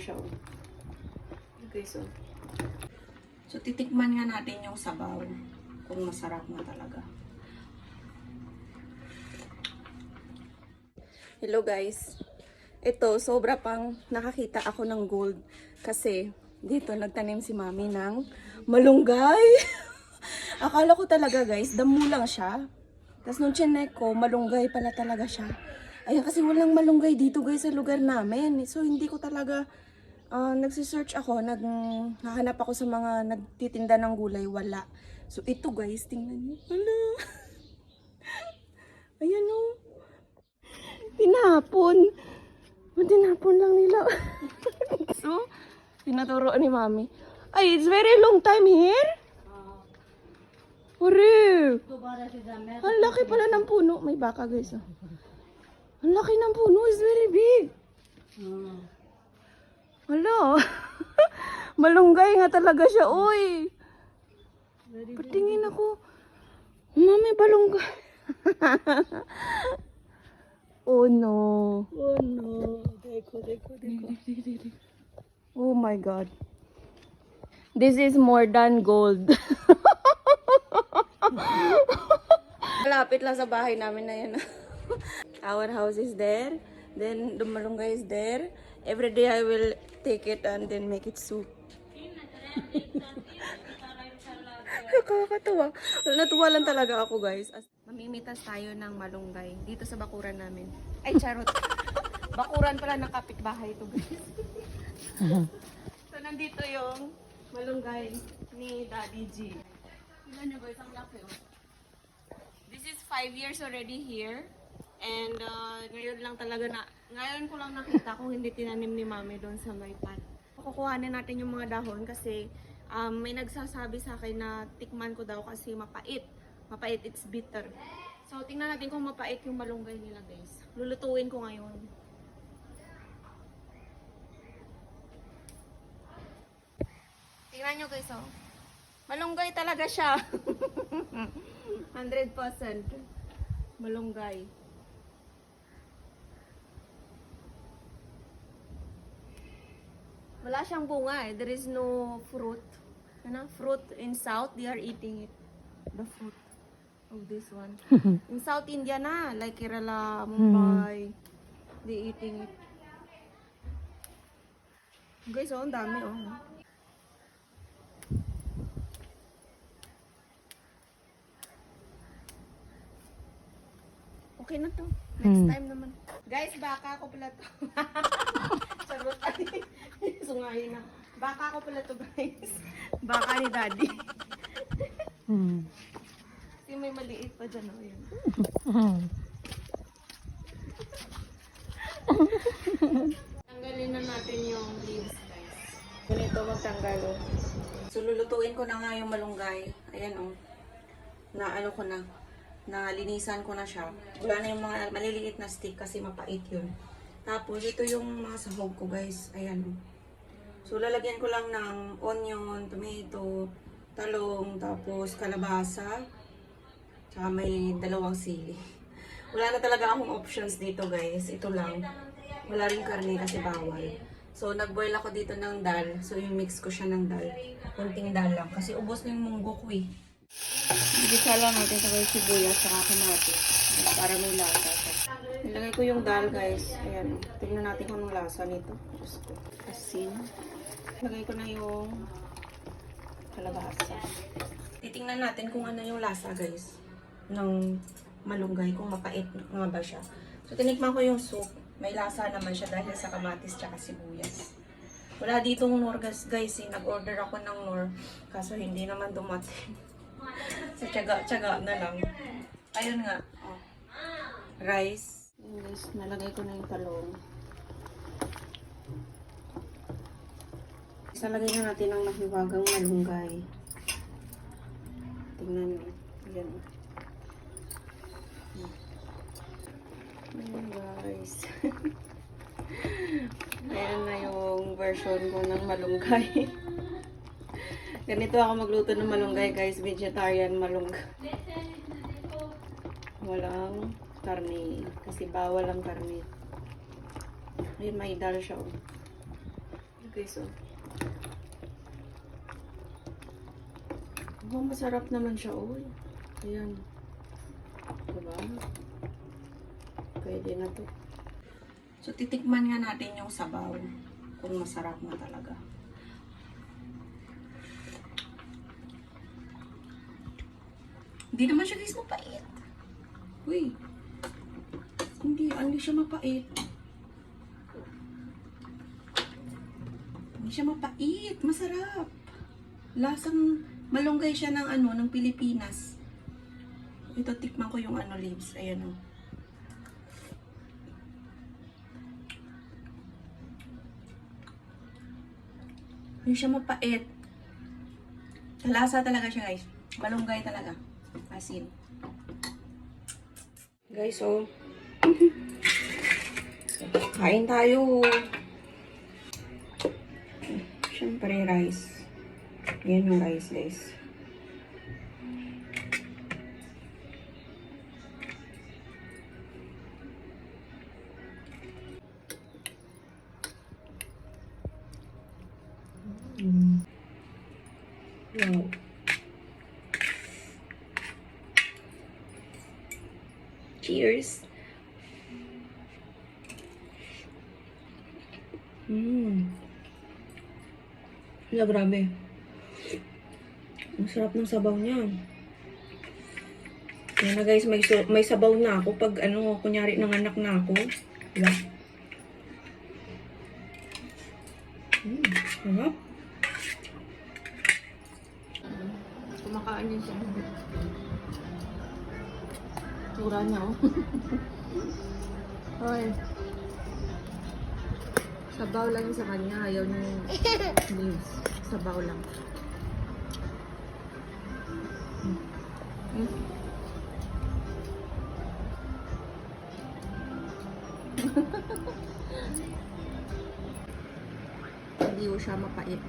siya. Okay, so titikman nga natin yung sabaw kung masarap na talaga. Hello guys. Ito, sobra pang nakakita ako ng gold kasi dito nagtanim si mami ng malunggay. Akala ko talaga guys, damo lang siya. Tapos nung chinek ko, malunggay pala talaga siya. Ayan, kasi walang malunggay dito guys sa lugar namin. So hindi ko talaga nagsisearch ako, naghahanap ako sa mga nagtitinda ng gulay, wala. So ito guys, tingnan niyo. Hala. Ayan o. Tinapon. Tinapon lang nila. So, tinaturo ni mami. Ay, it's very long time here? Uri. Ang laki pala ng puno. May baka guys. Oh. Ang laki ng puno. It's very big. Hala. Malunggay nga talaga siya. Uy. Patingin ako. Mami, balunggay. Oh no. Oh no. Dekho. Oh my God. This is more than gold. Malapit lang sa bahay namin na yan. Our house is there. Then the malunggay is there. Every day I will take it and then make it soup. Nakakatawa. Natuwa lang talaga ako guys. Mamimitas tayo ng malunggay dito sa bakuran namin. Ay, charot. Bakuran pala ng kapitbahay ito guys. So nandito yung malunggay ni Daddy G. Tingnan nyo guys, ang laki oh. This is 5 years already here. And ngayon lang talaga ngayon ko lang nakita kung hindi tinanim ni Mami doon sa may pan. Kukuhanin natin yung mga dahon kasi may nagsasabi sa akin na tikman ko daw kasi mapait. Mapait, it's bitter. So tingnan natin kung mapait yung malunggay nila guys. Lulutuin ko ngayon. Tingnan nyo guys oh. Malunggay talaga siya. 100% malunggay. Wala siyang bunga eh. There is no fruit. Ano? Fruit in South, they are eating it. The fruit of this one. In South India na, like Kerala, Mumbai, they eating it. Guys, oh, ang dami oh. Okay na to. Next time naman. Guys, baka ako pala to. Charot. Sungayin na. Baka ako pala to guys. Baka ni Daddy. Kasi may maliit pa dyan. Oh, yun. Tanggalin na natin yung leaves guys. Ganito magtanggal oh. So lulutuin ko na nga yung malunggay. Ayan oh. Na ano ko na. Nalinisan ko na siya. Wala na yung mga maliliit na stick kasi mapait yun. Tapos ito yung mga sahog ko guys. Ayan oh. So lalagyan ko lang ng onion, tomato, talong, tapos kalabasa. Tsaka may 2 sili. Wala na talaga akong options dito guys. Ito lang. Wala rin karne kasi bawal. So nagboil ako dito ng dal. So yung mix ko siya ng dal. Kunting dal lang. Kasi ubos na yung munggo ko eh. Igisa lang natin sa sibuyas sa kamatis para may lasa. Nilagay ko yung dal guys. Ayan. Tingnan natin kung anong lasa nito. Asin. Nilagay ko na yung kalabasa. Titingnan natin kung ano yung lasa guys ng malunggay. Kung mapait nga ba siya. So tinikman ko yung soup. May lasa naman siya dahil sa kamatis tsaka sibuyas. Wala ditong nor guys eh. Nag-order ako ng nor. Kaso hindi naman dumating. So, tiyaga na lang. Ayun nga. Oh. Rice. Yes, nalagay ko na yung talong. Isalagay na natin ang mahiwagang malunggay. Tingnan nyo. Ayan. Ayan guys. Ayan na yung version ko ng malunggay. Ganito ako magluto ng malunggay guys, vegetarian malunggay. Walang karne, kasi bawal ang karne. Ayun, may dal siya. Okay, so. Oh, masarap naman siya, oy. Ayan. Diba? Pwede na to. So, titikman nga natin yung sabaw. Kung masarap na talaga. Hindi naman siya guys mapait. Uy. Hindi siya mapait. Hindi siya mapait. Masarap. Lasang malunggay siya ng ng Pilipinas. Ito, tikman ko yung leaves. Ayan o. Hindi siya mapait. Lasa talaga siya guys. Malunggay talaga. Asin. Guys, oh. Kain tayo. Siyempre, rice. Yan yung rice, guys. Wow. Cheers. Wala, grabe. Ang sarap ng sabaw niya. Yan na guys, may sabaw na ako pag kunyari nanganak na ako. Diba? Sarap. Kumakain niya siya. Tura niya, oh. Hoy. Sabaw lang yung sa kanya. Ayaw niya yung leaves. Sabaw lang. Hindi ko siya mapait.